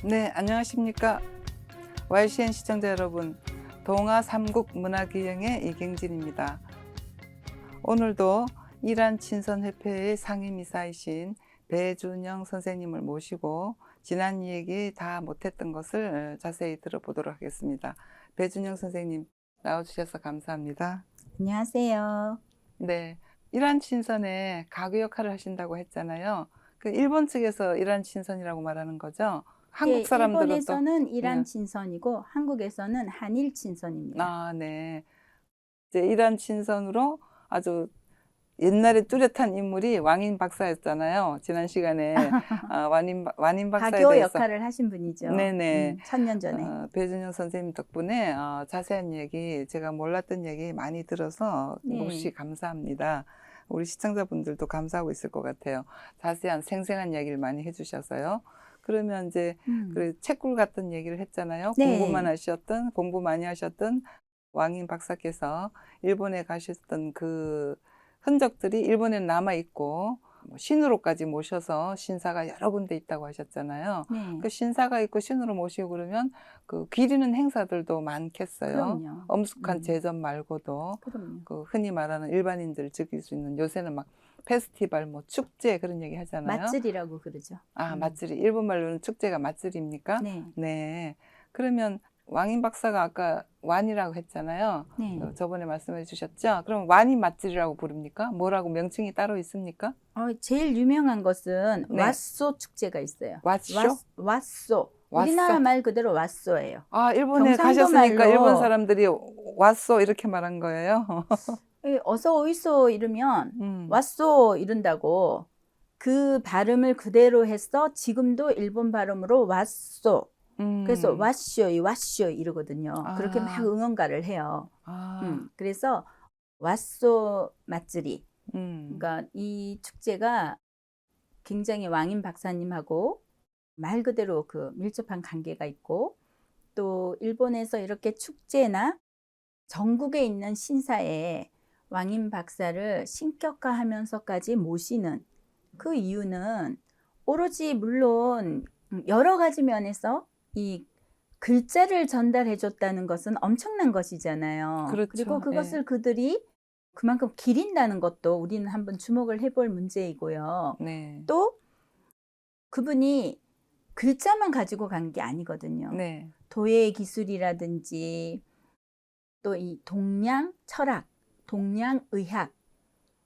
네, 안녕하십니까. YCN 시청자 여러분, 동아 삼국 문화기행의 이경진입니다. 오늘도 이란 친선협회의 상임이사이신 배준영 선생님을 모시고 지난 얘기 다 못했던 것을 자세히 들어보도록 하겠습니다. 배준영 선생님 나와주셔서 감사합니다. 안녕하세요. 네, 이란 친선에 가교 역할을 하신다고 했잖아요. 그 일본 측에서 이란 친선이라고 말하는 거죠? 한국 사람들은 또 일본에서는 이란 네. 친선이고 한국에서는 한일 친선입니다. 아, 네. 이제 이란 친선으로 아주 옛날에 뚜렷한 인물이 왕인 박사였잖아요. 지난 시간에 왕인 박사에 가교 대해서 역할을 하신 분이죠. 네네. 1000년 전에. 배준영 선생님 덕분에 자세한 얘기, 제가 몰랐던 얘기 많이 들어서 네. 몹시 감사합니다. 우리 시청자분들도 감사하고 있을 것 같아요. 자세한 생생한 얘기를 많이 해주셔서요. 그러면 이제 그 책꿀 같은 얘기를 했잖아요. 네. 공부 많이 하셨던 왕인 박사께서 일본에 가셨던 그 흔적들이 일본에 남아 있고 신으로까지 모셔서 신사가 여러 군데 있다고 하셨잖아요. 네. 그 신사가 있고 신으로 모시고 그러면 그 기리는 행사들도 많겠어요. 그럼요. 엄숙한 제전 말고도 그럼요. 그 흔히 말하는 일반인들 즐길 수 있는 요새는 막 페스티벌, 뭐 축제 그런 얘기 하잖아요. 맛질이라고 그러죠. 맛질이 일본 말로는 축제가 맛질입니까? 네. 네. 그러면 왕인 박사가 아까 완이라고 했잖아요. 네. 저번에 말씀해 주셨죠? 그럼 완이 맛질이라고 부릅니까? 뭐라고 명칭이 따로 있습니까? 제일 유명한 것은 네. 왓소 축제가 있어요. 왓쇼? 왓소. 왓소? 우리나라 말 그대로 왓소예요. 일본에 경상도 가셨으니까 말로 일본 사람들이 왓소 이렇게 말한 거예요? 어서 오이소 이러면 음. 왓소 이른다고 그 발음을 그대로 해서 지금도 일본 발음으로 왓소. 그래서 왓쇼 이러거든요. 그렇게 막 응원가를 해요. 그래서 왓소 맛들이. 그러니까 이 축제가 굉장히 왕인 박사님하고 말 그대로 그 밀접한 관계가 있고, 또 일본에서 이렇게 축제나 전국에 있는 신사에 왕인 박사를 신격화하면서까지 모시는 그 이유는 오로지 물론 여러 가지 면에서 이 글자를 전달해 줬다는 것은 엄청난 것이잖아요. 그렇죠. 그리고 그것을 그들이 그만큼 기린다는 것도 우리는 한번 주목을 해볼 문제이고요. 네. 또 그분이 글자만 가지고 간 게 아니거든요. 네. 도예 기술이라든지 또 이 동양 철학, 동양 의학.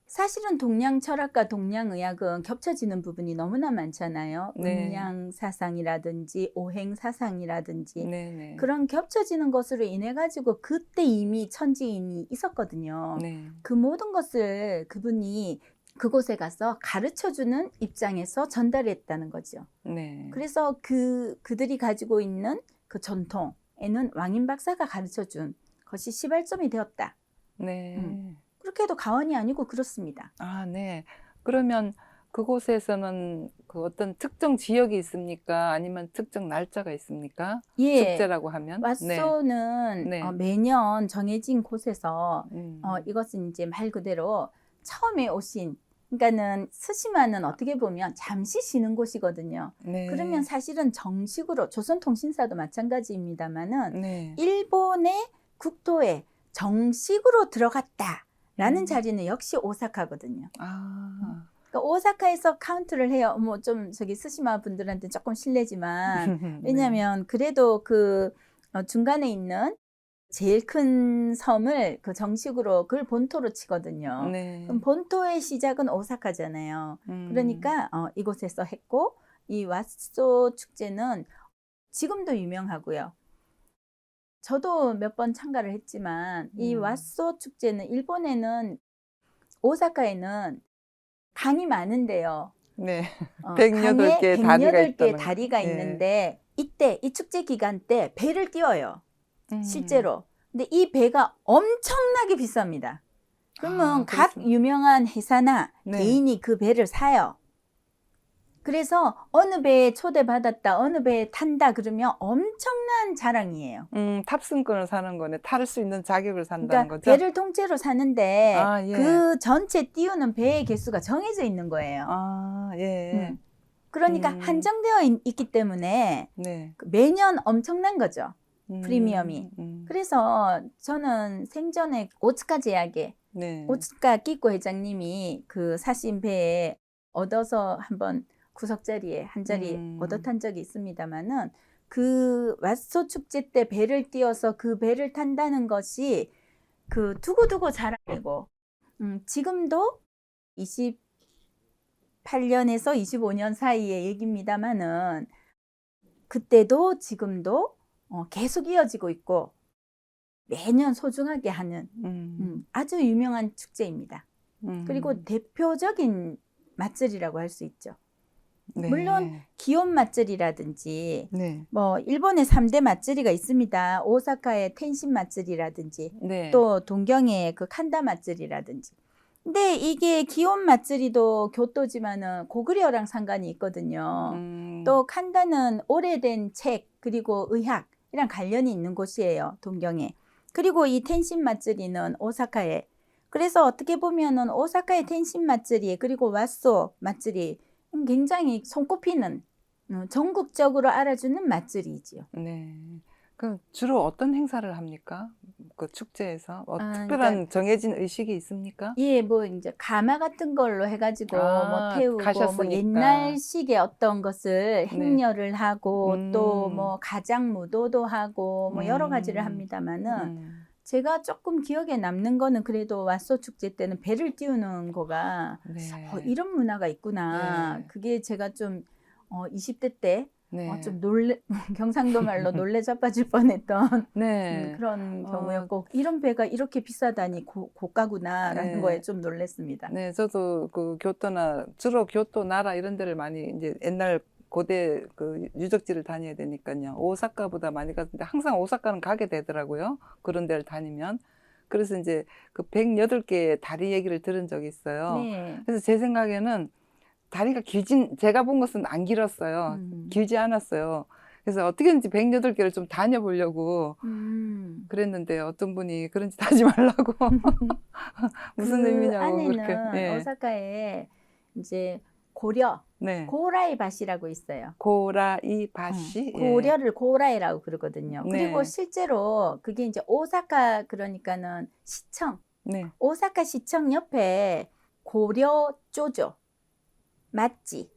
사실은 동양 철학과 동양 의학은 겹쳐지는 부분이 너무나 많잖아요. 네. 음양 사상이라든지 오행 사상이라든지 네. 그런 겹쳐지는 것으로 인해 가지고 그때 이미 천지인이 있었거든요. 네. 그 모든 것을 그분이 그곳에 가서 가르쳐주는 입장에서 전달했다는 거죠. 네. 그래서 그들이 가지고 있는 그 전통에는 왕인 박사가 가르쳐준 것이 시발점이 되었다. 네. 그렇게 해도 과언이 아니고 그렇습니다. 네. 그러면 그곳에서는 그 어떤 특정 지역이 있습니까? 아니면 특정 날짜가 있습니까? 예, 축제라고 하면? 왓소는 네. 매년 정해진 곳에서 이것은 이제 말 그대로 처음에 오신, 그러니까는 스시마는 어떻게 보면 잠시 쉬는 곳이거든요. 네. 그러면 사실은 정식으로 조선통신사도 마찬가지입니다만은 네. 일본의 국토에 정식으로 들어갔다라는 자리는 역시 오사카거든요. 그러니까 오사카에서 카운트를 해요. 뭐 좀 스시마 분들한테 조금 실례지만 왜냐하면 그래도 그 중간에 있는 제일 큰 섬을 그 정식으로 그걸 본토로 치거든요. 네. 그럼 본토의 시작은 오사카잖아요. 그러니까 이곳에서 했고, 이 왓소 축제는 지금도 유명하고요. 저도 몇 번 참가를 했지만 이 왓소 축제는 일본에는 오사카에는 강이 많은데요. 네. 강에 108개 다리가 108개 있다는 다리가 거. 예. 있는데 이때 이 축제 기간 때 배를 띄워요. 실제로. 근데 이 배가 엄청나게 비쌉니다. 그러면 각 그렇습니다. 유명한 회사나 네. 개인이 그 배를 사요. 그래서 어느 배에 초대받았다, 어느 배에 탄다 그러면 엄청난 자랑이에요. 탑승권을 사는 거네. 탈 수 있는 자격을 산다는 그러니까 거죠? 배를 통째로 사는데 예. 그 전체 띄우는 배의 개수가 정해져 있는 거예요. 예. 그러니까 한정되어 있기 때문에 네. 매년 엄청난 거죠. 프리미엄이. 그래서 저는 생전에 오츠카 제약에 네. 오츠카 끼꼬 회장님이 그 사신 배에 얻어서 한번 구석자리에 한 자리 얻어 탄 적이 있습니다만은 그 왓소 축제 때 배를 띄워서 그 배를 탄다는 것이 그 두고두고 자랑이고 지금도 28년에서 25년 사이의 얘기입니다만은 그때도 지금도 계속 이어지고 있고 매년 소중하게 하는 아주 유명한 축제입니다. 그리고 대표적인 맛절이라고 할 수 있죠. 네. 물론 기온 맛절이라든지 네. 뭐 일본의 3대 맛절이가 있습니다. 오사카의 텐신 맛절이라든지 네. 또 동경의 그 칸다 맛절이라든지. 근데 이게 기온 맛절이도 교토지만은 고구려랑 상관이 있거든요. 또 칸다는 오래된 책 그리고 의학이랑 관련이 있는 곳이에요. 동경에. 그리고 이 텐신 맛절이는 오사카에. 그래서 어떻게 보면은 오사카의 텐신 맛절이 그리고 왓소 맛절이 굉장히 손꼽히는 전국적으로 알아주는 맛절이지요. 네. 그럼 주로 어떤 행사를 합니까? 그 축제에서 특별한 그러니까, 정해진 의식이 있습니까? 예, 뭐 이제 가마 같은 걸로 해가지고 뭐 태우고 가셨으니까. 뭐 옛날식의 어떤 것을 행렬을 하고 또 뭐 가장무도도 하고 뭐 여러 가지를 합니다만은 제가 조금 기억에 남는 거는 그래도 왓소 축제 때는 배를 띄우는 거가 네. 이런 문화가 있구나. 네. 그게 제가 좀 20대 때 네. 좀 경상도 말로 놀래 자빠질 뻔했던 네. 그런 경우였고 이런 배가 이렇게 비싸다니 고가구나라는 네. 거에 좀 놀랐습니다. 네, 저도 그 교토나 주로 교토 나라 이런 데를 많이 이제 옛날 고대 그 유적지를 다녀야 되니까요. 오사카보다 많이 갔는데 항상 오사카는 가게 되더라고요. 그런 데를 다니면. 그래서 이제 그 108개의 다리 얘기를 들은 적이 있어요. 네. 그래서 제 생각에는 다리가 제가 본 것은 안 길었어요. 길지 않았어요. 그래서 어떻게든지 108개를 좀 다녀보려고 그랬는데 어떤 분이 그런 짓 하지 말라고 무슨 의미냐고 안에는 그렇게. 네. 오사카에 이제 고려, 네. 고라이바시라고 있어요. 고라이바시. 고려를 고라이라고 그러거든요. 네. 그리고 실제로 그게 이제 오사카 그러니까는 시청, 네. 오사카 시청 옆에 고려 쪼조 맛지,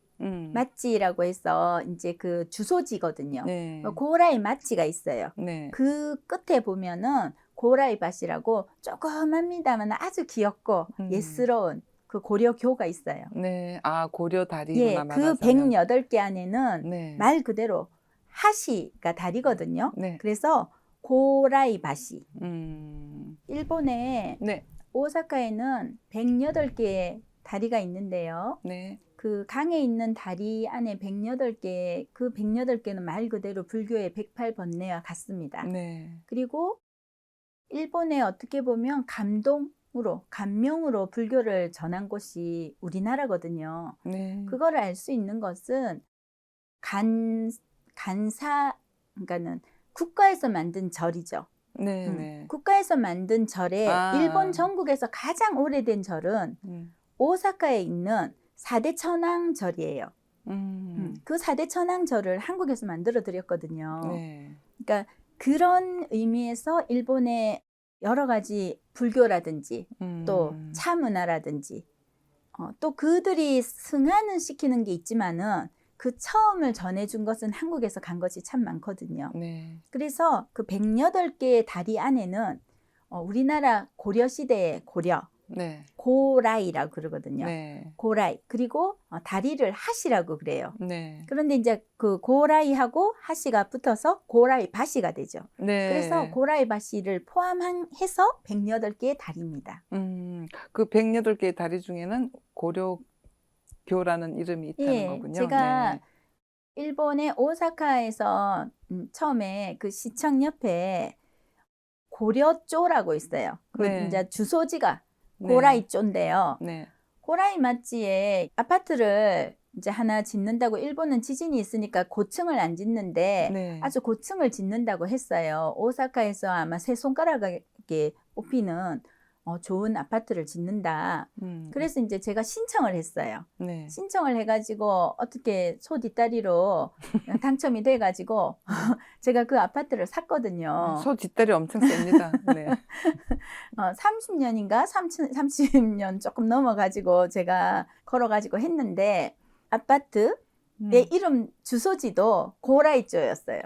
맛지라고 해서 이제 그 주소지거든요. 네. 고라이 맛지가 있어요. 네. 그 끝에 보면은 고라이밭이라고 조그맣니다만 아주 귀엽고 예스러운 그 고려교가 있어요. 네. 아, 고려 다리구나. 예, 그 말하자면. 108개 안에는 네. 말 그대로 하시가 다리거든요. 네. 그래서 고라이바시. 일본의 네. 오사카에는 108개의 다리가 있는데요. 네. 그 강에 있는 다리 안에 108개, 그 108개는 말 그대로 불교의 108번뇌와 같습니다. 네. 그리고 일본에 어떻게 보면 감명으로 불교를 전한 곳이 우리나라거든요. 네. 그거를 알 수 있는 것은 그러니까는 국가에서 만든 절이죠. 네. 네. 국가에서 만든 절에 일본 전국에서 가장 오래된 절은 오사카에 있는 4대 천왕절이에요. 그 4대 천왕절을 한국에서 만들어 드렸거든요. 네. 그러니까 그런 의미에서 일본의 여러 가지 불교라든지 또 차문화라든지 또 그들이 승하는 시키는 게 있지만은 그 처음을 전해준 것은 한국에서 간 것이 참 많거든요. 네. 그래서 그 108개의 다리 안에는 우리나라 고려시대의 고려, 네. 고라이라고 그러거든요. 네. 고라이. 그리고 다리를 하시라고 그래요. 네. 그런데 이제 그 고라이하고 하시가 붙어서 고라이바시가 되죠. 네. 그래서 고라이바시를 포함해서 108개의 다리입니다. 그 108개의 다리 중에는 고려교라는 이름이 있다는 거군요. 제가 네. 일본의 오사카에서 처음에 그 시청 옆에 고려조라고 있어요. 그 네. 이제 주소지가 고라이조인데요. 네. 고라이 맛지에 아파트를 이제 하나 짓는다고 일본은 지진이 있으니까 고층을 안 짓는데 네. 아주 고층을 짓는다고 했어요. 오사카에서 아마 세 손가락에 뽑히는 좋은 아파트를 짓는다. 그래서 이제 제가 신청을 했어요. 네. 신청을 해가지고 어떻게 소 뒷다리로 당첨이 돼가지고 제가 그 아파트를 샀거든요. 소 뒷다리 엄청 셉니다. 네. 30년인가 30년 조금 넘어가지고 제가 걸어가지고 했는데 아파트 내 이름 주소지도 고라이조였어요.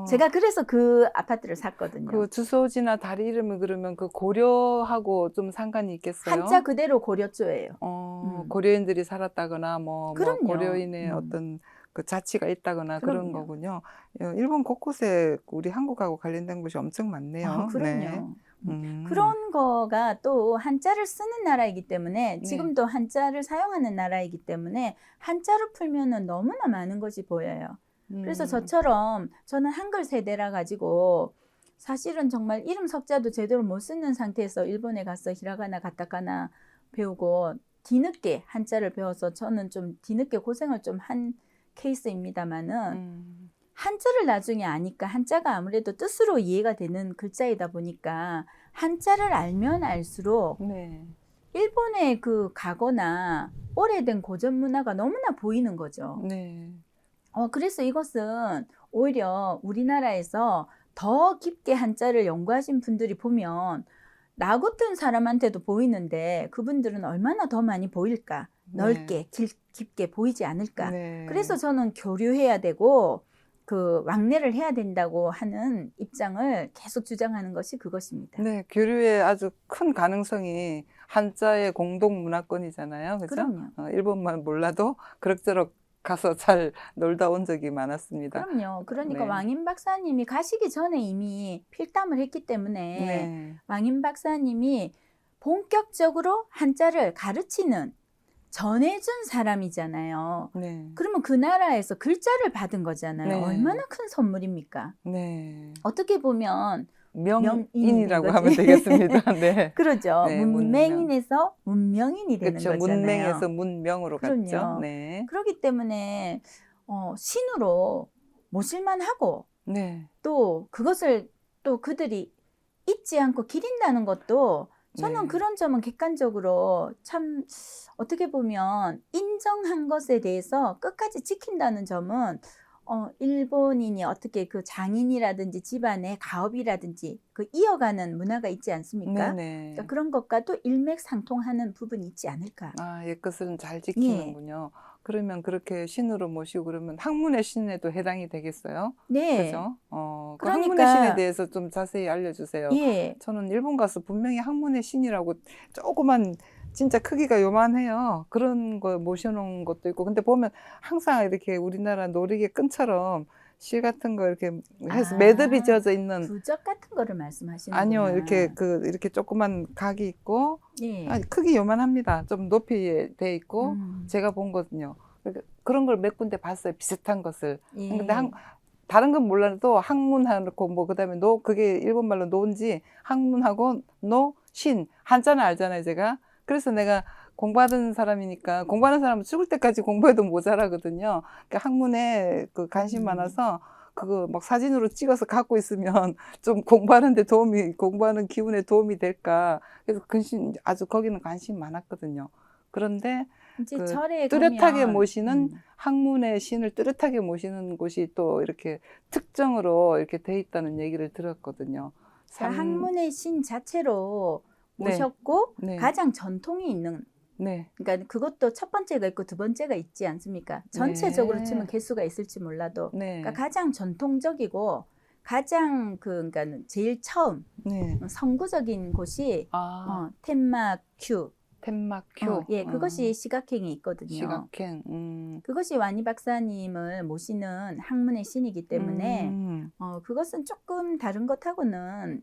제가 그래서 그 아파트를 샀거든요. 그 주소지나 다리 이름을 그러면 그 고려하고 좀 상관이 있겠어요? 한자 그대로 고려조예요. 고려인들이 살았다거나 뭐 그럼요. 고려인의 어떤 그 자치가 있다거나 그런 그럼요. 거군요. 일본 곳곳에 우리 한국하고 관련된 곳이 엄청 많네요. 그럼요. 네. 그런 거가 또 한자를 쓰는 나라이기 때문에 네. 지금도 한자를 사용하는 나라이기 때문에 한자로 풀면은 너무나 많은 것이 보여요. 그래서 저처럼 저는 한글 세대라 가지고 사실은 정말 이름 석자도 제대로 못 쓰는 상태에서 일본에 가서 히라가나 가타카나 배우고 뒤늦게 한자를 배워서 저는 좀 뒤늦게 고생을 좀 한 케이스입니다만은 한자를 나중에 아니까 한자가 아무래도 뜻으로 이해가 되는 글자이다 보니까 한자를 알면 알수록 네. 일본의 그 과거나 오래된 고전 문화가 너무나 보이는 거죠. 네. 그래서 이것은 오히려 우리나라에서 더 깊게 한자를 연구하신 분들이 보면 나 같은 사람한테도 보이는데 그분들은 얼마나 더 많이 보일까? 넓게 깊게 보이지 않을까? 네. 그래서 저는 교류해야 되고 그 왕래를 해야 된다고 하는 입장을 계속 주장하는 것이 그것입니다. 네, 교류의 아주 큰 가능성이 한자의 공동 문화권이잖아요. 그죠? 그럼요. 일본만 몰라도 그럭저럭 가서 잘 놀다 온 적이 많았습니다. 그럼요. 그러니까 네. 왕인 박사님이 가시기 전에 이미 필담을 했기 때문에 네. 왕인 박사님이 본격적으로 한자를 가르치는 전해준 사람이잖아요. 네. 그러면 그 나라에서 글자를 받은 거잖아요. 네. 얼마나 큰 선물입니까? 네. 어떻게 보면 명인이라고 된 하면 거지. 되겠습니다. 네. 그렇죠. 네, 문맹인에서 문명인이 되는 그렇죠. 거잖아요. 문맹에서 문명으로 그럼요. 갔죠. 네. 그렇기 때문에 신으로 모실만 하고 네. 또 그것을 또 그들이 잊지 않고 기린다는 것도 저는 네. 그런 점은 객관적으로 참 어떻게 보면 인정한 것에 대해서 끝까지 지킨다는 점은 일본인이 어떻게 그 장인이라든지 집안의 가업이라든지 그 이어가는 문화가 있지 않습니까? 네네. 그러니까 그런 것과 또 일맥상통하는 부분이 있지 않을까. 옛것은 잘 지키는군요. 그러면 그렇게 신으로 모시고 그러면 학문의 신에도 해당이 되겠어요? 네. 그죠? 그 그러니까 학문의 신에 대해서 좀 자세히 알려주세요. 예. 저는 일본 가서 분명히 학문의 신이라고 조그만 진짜 크기가 요만해요. 그런 거 모셔놓은 것도 있고. 근데 보면 항상 이렇게 우리나라 놀이개 끈처럼 실 같은 거 이렇게 해서 매듭이 지어져 있는. 부적 같은 거를 말씀하시는구나. 아니요, 이렇게 조그만 각이 있고. 예. 크기 요만합니다. 좀 높이 돼 있고. 제가 본 거든요. 그런 걸 몇 군데 봤어요. 비슷한 것을. 예. 근데 다른 건 몰라도 학문하고 뭐 그다음에 그게 일본말로 노인지 학문하고 신 한자는 알잖아요, 제가. 그래서 내가 공부하던 사람이니까 공부하는 사람은 죽을 때까지 공부해도 모자라거든요. 그러니까 학문에 그 관심 많아서 그거 막 사진으로 찍어서 갖고 있으면 좀 공부하는 기분에 도움이 될까. 그래서 아주 거기는 관심이 많았거든요. 그런데 이제 절에 뚜렷하게 가면, 모시는 학문의 신을 뚜렷하게 모시는 곳이 또 이렇게 특정으로 이렇게 돼 있다는 얘기를 들었거든요. 학문의 신 자체로 네. 모셨고 네. 가장 전통이 있는. 네. 그러니까 그것도 첫 번째가 있고 두 번째가 있지 않습니까? 전체적으로 치면 개수가 있을지 몰라도 네. 그러니까 가장 전통적이고 가장 그러니까 제일 처음 네. 선구적인 곳이 텐마큐. 텐마큐. 예, 그것이 시가켄에 있거든요. 시가켄. 그것이 와니 박사님을 모시는 학문의 신이기 때문에 그것은 조금 다른 것하고는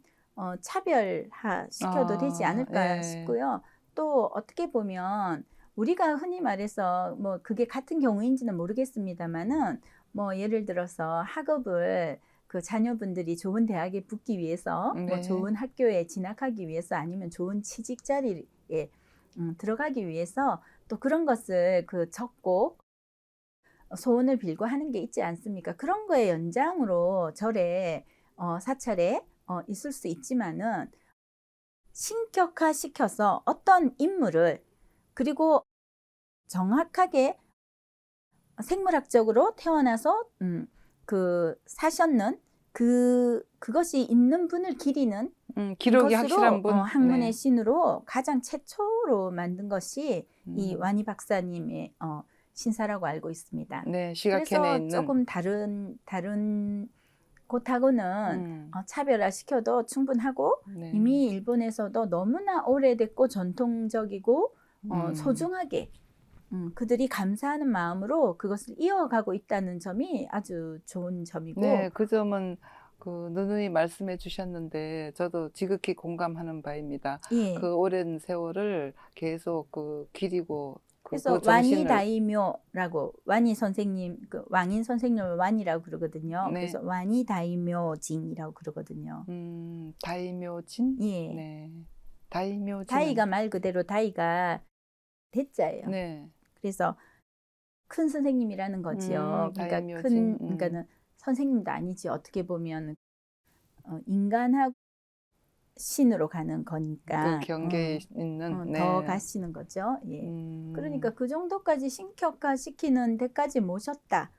차별화 시켜도 되지 않을까 싶고요. 또 어떻게 보면 우리가 흔히 말해서 뭐 그게 같은 경우인지는 모르겠습니다만은 뭐 예를 들어서 학업을 그 자녀분들이 좋은 대학에 붙기 위해서 뭐 좋은 학교에 진학하기 위해서 아니면 좋은 취직 자리에 들어가기 위해서 또 그런 것을 적고 소원을 빌고 하는 게 있지 않습니까? 그런 거의 연장으로 절에 사찰에 있을 수 있지만은 신격화시켜서 어떤 인물을 그리고 정확하게 생물학적으로 태어나서 사셨는 그것이 있는 분을 기리는 기록이 것으로 확실한 분. 학문의 네. 신으로 가장 최초로 만든 것이 이 와니 박사님의 신사라고 알고 있습니다. 네, 시각현에 그래서 있는. 조금 다른 곳하고는 차별화시켜도 충분하고 네. 이미 일본에서도 너무나 오래됐고 전통적이고 소중하게 그들이 감사하는 마음으로 그것을 이어가고 있다는 점이 아주 좋은 점이고. 네, 그 점은 누누이 말씀해 주셨는데 저도 지극히 공감하는 바입니다. 예. 그 오랜 세월을 계속 기리고 그래서 그 와니 정신을. 다이묘라고 와니 선생님 왕인 선생님을 와니라고 그러거든요. 네. 그래서 와니 다이묘진이라고 그러거든요. 다이묘진? 예. 네. 다이묘진. 다이가 말 그대로 다이가 대자예요. 네. 그래서 큰 선생님이라는 거지요. 그러니까 다이묘진. 그러니까는 선생님도 아니지. 어떻게 보면 인간하고 신으로 가는 거니까 그 경계에 있는. 네. 더 가시는 거죠. 예. 그러니까 그 정도까지 신격화시키는 데까지 모셨다.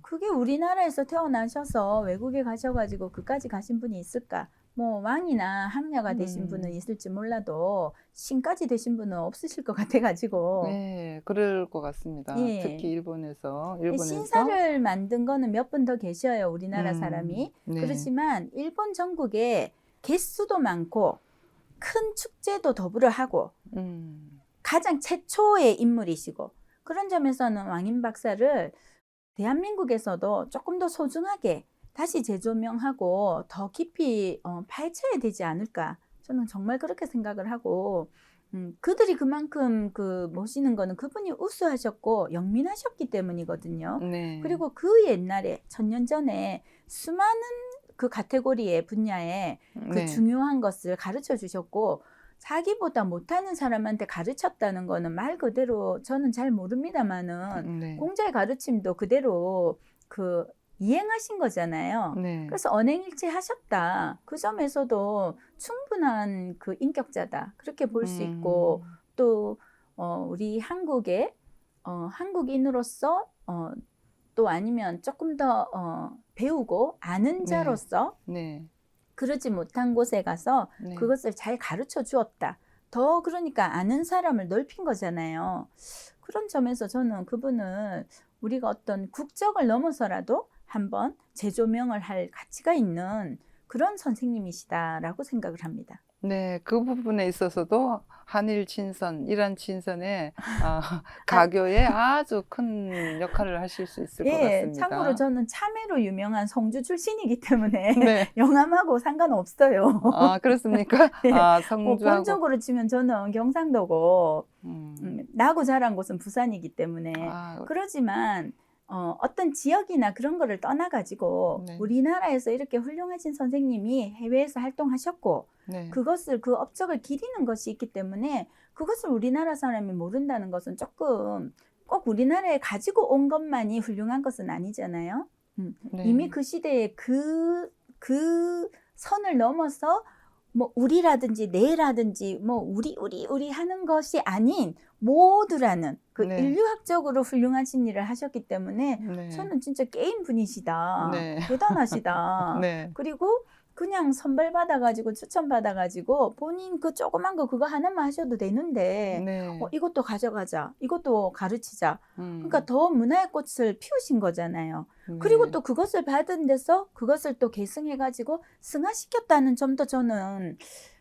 그게 우리나라에서 태어나셔서 외국에 가셔가지고 그까지 가신 분이 있을까? 뭐 왕이나 항려가 되신 분은 있을지 몰라도 신까지 되신 분은 없으실 것 같아가지고. 네, 그럴 것 같습니다. 예. 특히 일본에서. 신사를 만든 거는 몇 분 더 계셔요, 우리나라 사람이. 네. 그렇지만 일본 전국에 개수도 많고 큰 축제도 더불어 하고 가장 최초의 인물이시고, 그런 점에서는 왕인 박사를 대한민국에서도 조금 더 소중하게 다시 재조명하고 더 깊이 파헤쳐야 되지 않을까. 저는 정말 그렇게 생각을 하고, 그들이 그만큼 모시는 거는 그분이 우수하셨고 영민하셨기 때문이거든요. 네. 그리고 그 옛날에 1000년 전에 수많은 그 카테고리의 분야에 그 네. 중요한 것을 가르쳐 주셨고, 자기보다 못하는 사람한테 가르쳤다는 거는 말 그대로 저는 잘 모릅니다만은 네. 공자의 가르침도 그대로 이행하신 거잖아요. 네. 그래서 언행일체 하셨다. 그 점에서도 충분한 인격자다. 그렇게 볼 수 있고, 또 우리 한국의 한국인으로서 또 아니면 조금 더 배우고 아는 자로서 네. 그러지 못한 곳에 가서 네. 그것을 잘 가르쳐 주었다. 더 그러니까 아는 사람을 넓힌 거잖아요. 그런 점에서 저는 그분은 우리가 어떤 국적을 넘어서라도 한번 재조명을 할 가치가 있는 그런 선생님이시다라고 생각을 합니다. 네, 그 부분에 있어서도 한일 친선, 이란 친선의 가교에 아주 큰 역할을 하실 수 있을 것 같습니다. 참고로 저는 참외로 유명한 성주 출신이기 때문에 네. 영암하고 상관없어요. 아, 그렇습니까? 네. 성주하고. 본적으로 치면 저는 경상도고 나고 자란 곳은 부산이기 때문에 그러지만 어떤 지역이나 그런 거를 떠나가지고 네. 우리나라에서 이렇게 훌륭하신 선생님이 해외에서 활동하셨고 네. 그것을 그 업적을 기리는 것이 있기 때문에 그것을 우리나라 사람이 모른다는 것은 조금 꼭 우리나라에 가지고 온 것만이 훌륭한 것은 아니잖아요. 네. 이미 그 시대에 그 선을 넘어서 뭐 우리라든지 내라든지 뭐 우리 하는 것이 아닌 모두라는 네. 인류학적으로 훌륭하신 일을 하셨기 때문에 네. 저는 진짜 게임 분이시다. 네. 대단하시다. 네. 그리고 그냥 선발 받아가지고 추천 받아가지고 본인 그 조그만 거 그거 하나만 하셔도 되는데 네. 이것도 가져가자. 이것도 가르치자. 그러니까 음. 더 문화의 꽃을 피우신 거잖아요. 네. 그리고 또 그것을 받은 데서 그것을 또 계승해가지고 승화시켰다는 점도 저는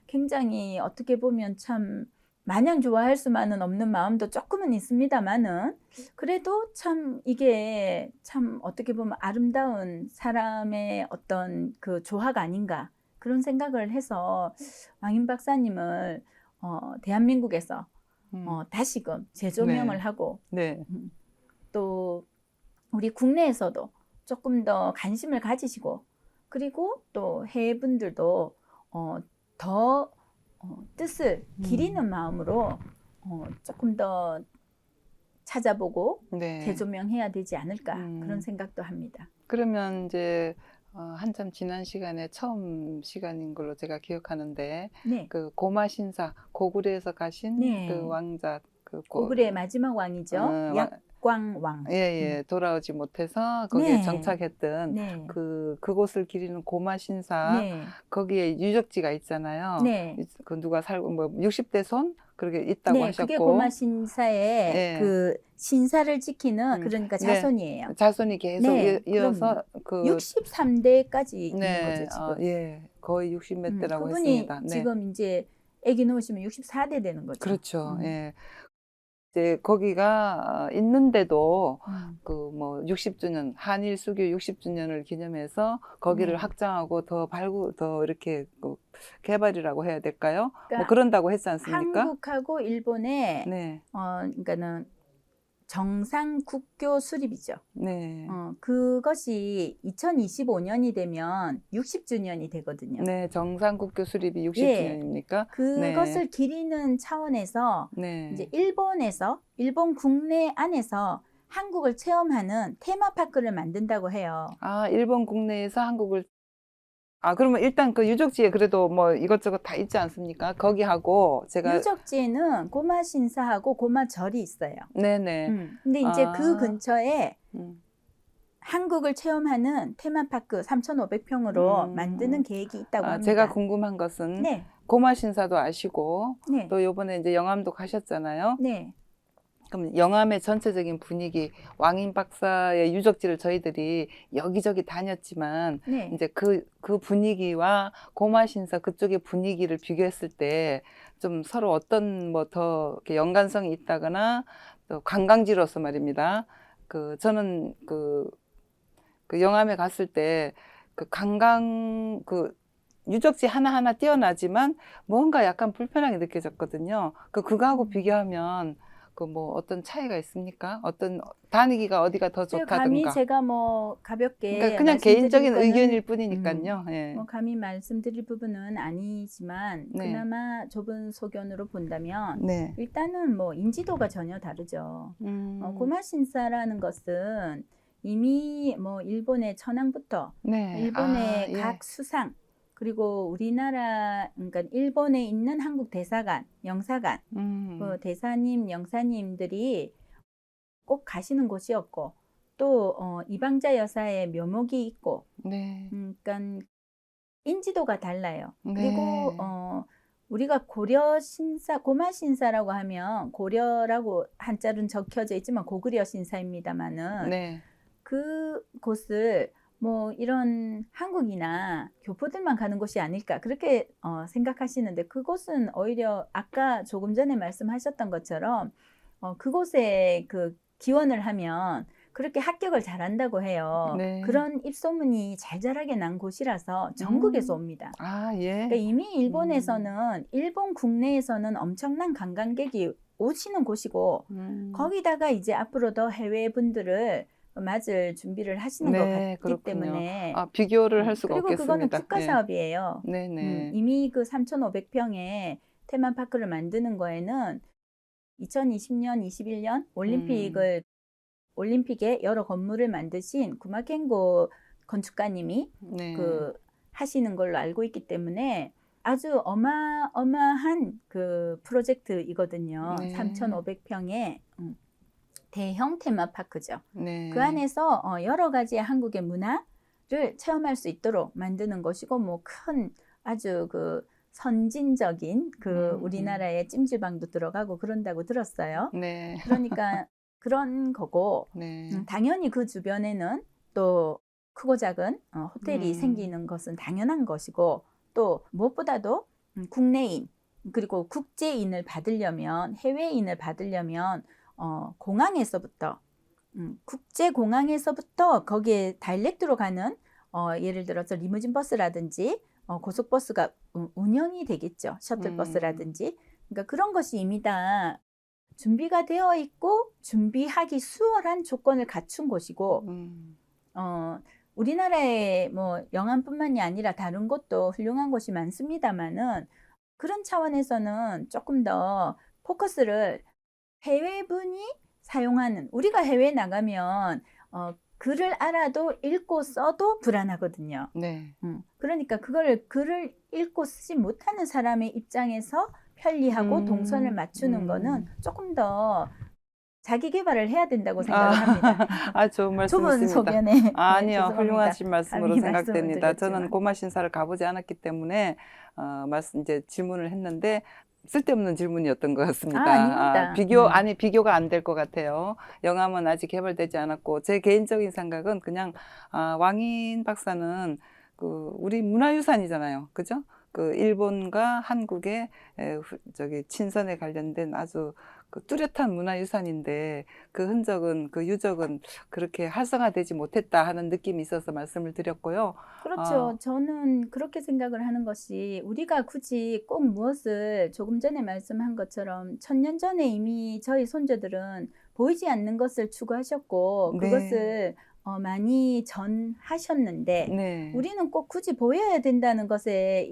굉장히 어떻게 보면 참 마냥 좋아할 수만은 없는 마음도 조금은 있습니다만은 그래도 참 이게 참 어떻게 보면 아름다운 사람의 어떤 그 조화가 아닌가 그런 생각을 해서 왕인 박사님을 대한민국에서 다시금 재조명을 네. 하고 네. 또 우리 국내에서도 조금 더 관심을 가지시고 그리고 또 해외 분들도 더 뜻을 기리는 마음으로 조금 더 찾아보고 네. 재조명해야 되지 않을까 그런 생각도 합니다. 그러면 이제 한참 지난 시간에 처음 시간인 걸로 제가 기억하는데 네. 그 고마 신사 고구려에서 가신 네. 그 왕자 그 고구려의 마지막 왕이죠. 약광왕. 예, 돌아오지 못해서 거기에 네. 정착했던 네. 그곳을 기리는 고마 신사 네. 거기에 유적지가 있잖아요. 네. 그 누가 살고 뭐 60대 손 그렇게 있다고 네, 하셨고 그게 고마 신사의 예. 그 신사를 지키는 그러니까 네. 자손이에요. 자손이 계속 네, 이어서 그 63대까지 있는 네, 거죠, 지금. 예, 거의 60 몇 대라고 그분이 했습니다. 네. 지금 이제 아기 놓으시면 64대 되는 거죠. 그렇죠. 예. 이제 거기가 있는데도 그 뭐 60주년 한일 수교 60주년을 기념해서 거기를 네. 확장하고 더 이렇게 개발이라고 해야 될까요? 그러니까 뭐 그런다고 했지 않습니까? 한국하고 일본의 네. 그러니까는 정상 국교 수립이죠. 네. 그것이 2025년이 되면 60주년이 되거든요. 네, 정상국교 수립이 60주년입니까? 그것을 기리는 차원에서 네. 이제 일본 국내 안에서 한국을 체험하는 테마파크를 만든다고 해요. 일본 국내에서 한국을 그러면 일단 그 유적지에 그래도 뭐 이것저것 다 있지 않습니까? 거기하고 제가 유적지에는 고마 신사하고 고마 절이 있어요. 네네. 근데 이제 그 근처에 음. 한국을 체험하는 테마파크 3,500평으로 만드는 계획이 있다고 합니다. 제가 궁금한 것은 네. 고마 신사도 아시고 네. 또 요번에 이제 영암도 가셨잖아요. 네. 그럼 영암의 전체적인 분위기, 왕인 박사의 유적지를 저희들이 여기저기 다녔지만 네. 이제 그 분위기와 고마 신사 그쪽의 분위기를 비교했을 때 좀 서로 어떤 뭐 더 연관성이 있다거나 또 관광지로서 말입니다. 저는 그 영암에 갔을 때 관광 유적지 하나하나 뛰어나지만 뭔가 약간 불편하게 느껴졌거든요. 그거하고 비교하면 뭐 어떤 차이가 있습니까? 어떤 다니기가 어디가 더 좋다든가. 감히 제가 뭐 가볍게 그러니까 그냥 개인적인 말씀드릴 의견일 거는, 뿐이니까요. 예. 뭐 감히 말씀드릴 부분은 아니지만 네. 그나마 좁은 소견으로 본다면 네. 일단은 뭐 인지도가 전혀 다르죠. 고마 신사라는 것은 이미 뭐 일본의 천황부터 네. 일본의 예. 각 수상 그리고 우리나라 그러니까 일본에 있는 한국 대사관, 영사관, 그 대사님, 영사님들이 꼭 가시는 곳이었고 또 이방자 여사의 묘목이 있고 네. 그러니까 인지도가 달라요. 네. 그리고 우리가 고려 신사, 고마 신사라고 하면 고려라고 한자로는 적혀져 있지만 고구려 신사입니다만은 네. 그 곳을 뭐 이런 한국이나 교포들만 가는 곳이 아닐까 그렇게 생각하시는데 그곳은 오히려 아까 조금 전에 말씀하셨던 것처럼 그곳에 그 기원을 하면 그렇게 합격을 잘한다고 해요. 네. 그런 입소문이 잘잘하게 난 곳이라서 전국에서 옵니다. 예. 그러니까 이미 일본에서는 일본 국내에서는 엄청난 관광객이 오시는 곳이고 거기다가 이제 앞으로 더 해외 분들을 맞을 준비를 하시는 것 같기 그렇군요. 때문에 비교를 할 수가 그리고 없겠습니다. 그거는 국가 사업이에요. 네네. 이미 그 3,500평의 테마파크를 만드는 거에는 2020년, 21년 올림픽에 여러 건물을 만드신 구마켄고 건축가님이 네. 하시는 걸로 알고 있기 때문에 아주 어마어마한 그 프로젝트이거든요. 네. 3,500평의 대형 테마파크죠. 네. 그 안에서 여러 가지의 한국의 문화를 체험할 수 있도록 만드는 것이고 뭐 큰 아주 그 선진적인 우리나라의 찜질방도 들어가고 그런다고 들었어요. 네. 그러니까 그런 거고 네. 당연히 그 주변에는 또 크고 작은 호텔이 생기는 것은 당연한 것이고 또 무엇보다도 국내인 그리고 국제인을 받으려면 해외인을 받으려면 공항에서부터 국제공항에서부터 거기에 다이렉트로 가는 예를 들어서 리무진 버스라든지 고속버스가 운영이 되겠죠. 셔틀버스라든지. 그러니까 그런 것이 이미 다 준비가 되어 있고 준비하기 수월한 조건을 갖춘 곳이고 우리나라의 뭐 영암뿐만이 아니라 다른 곳도 훌륭한 곳이 많습니다만은 그런 차원에서는 조금 더 포커스를 해외분이 사용하는 우리가 해외에 나가면 글을 알아도 읽고 써도 불안하거든요. 네. 그러니까 글을 읽고 쓰지 못하는 사람의 입장에서 편리하고 동선을 맞추는 거는 조금 더 자기 개발을 해야 된다고 생각을 합니다. 좋은 좁은 말씀이십니다. 소견에 아니요, 죄송합니다. 훌륭하신 말씀으로 감히 말씀을 생각됩니다. 저는 드렸지만. 고마 신사를 가보지 않았기 때문에 이제 질문을 했는데 쓸데없는 질문이었던 것 같습니다. 아닙니다. 비교가 안 될 것 같아요. 영암은 아직 개발되지 않았고 제 개인적인 생각은 그냥 왕인 박사는 우리 문화유산이잖아요, 그죠? 일본과 한국의 친선에 관련된 아주 뚜렷한 문화유산인데 그 흔적은 그 유적은 그렇게 활성화되지 못했다 하는 느낌이 있어서 말씀을 드렸고요. 그렇죠. 저는 그렇게 생각을 하는 것이 우리가 굳이 꼭 무엇을 조금 전에 말씀한 것처럼 1000년 전에 이미 저희 손자들은 보이지 않는 것을 추구하셨고 네. 그것을 많이 전하셨는데 네. 우리는 꼭 굳이 보여야 된다는 것에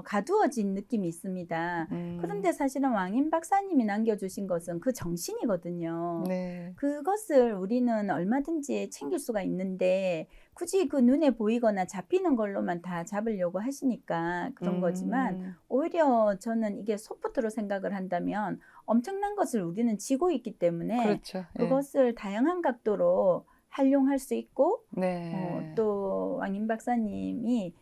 가두어진 느낌이 있습니다. 그런데 사실은 왕인 박사님이 남겨주신 것은 그 정신이거든요. 네. 그것을 우리는 얼마든지 챙길 수가 있는데 굳이 그 눈에 보이거나 잡히는 걸로만 다 잡으려고 하시니까 그런 거지만 오히려 저는 이게 소프트로 생각을 한다면 엄청난 것을 우리는 지고 있기 때문에 그렇죠. 그것을 다양한 각도로 활용할 수 있고 네. 또 왕인 박사님이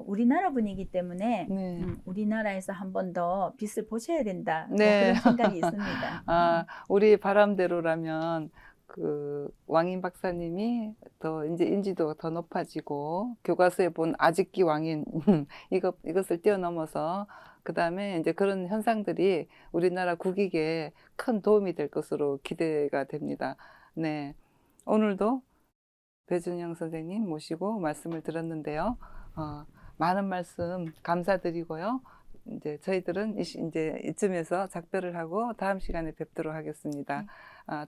우리나라 분이기 때문에 네. 우리나라에서 한 번 더 빛을 보셔야 된다. 네. 그런 생각이 있습니다. 우리 바람대로라면 왕인 박사님이 더 이제 인지도가 더 높아지고 교과서에 본 아직기 왕인 이것을 뛰어넘어서 그 다음에 이제 그런 현상들이 우리나라 국익에 큰 도움이 될 것으로 기대가 됩니다. 네. 오늘도 배준영 선생님 모시고 말씀을 들었는데요. 많은 말씀 감사드리고요. 이제 저희들은 이제 이쯤에서 작별을 하고 다음 시간에 뵙도록 하겠습니다.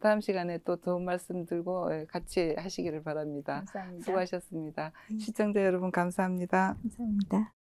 다음 시간에 또 좋은 말씀 들고 같이 하시기를 바랍니다. 감사합니다. 수고하셨습니다. 시청자 여러분 감사합니다. 감사합니다.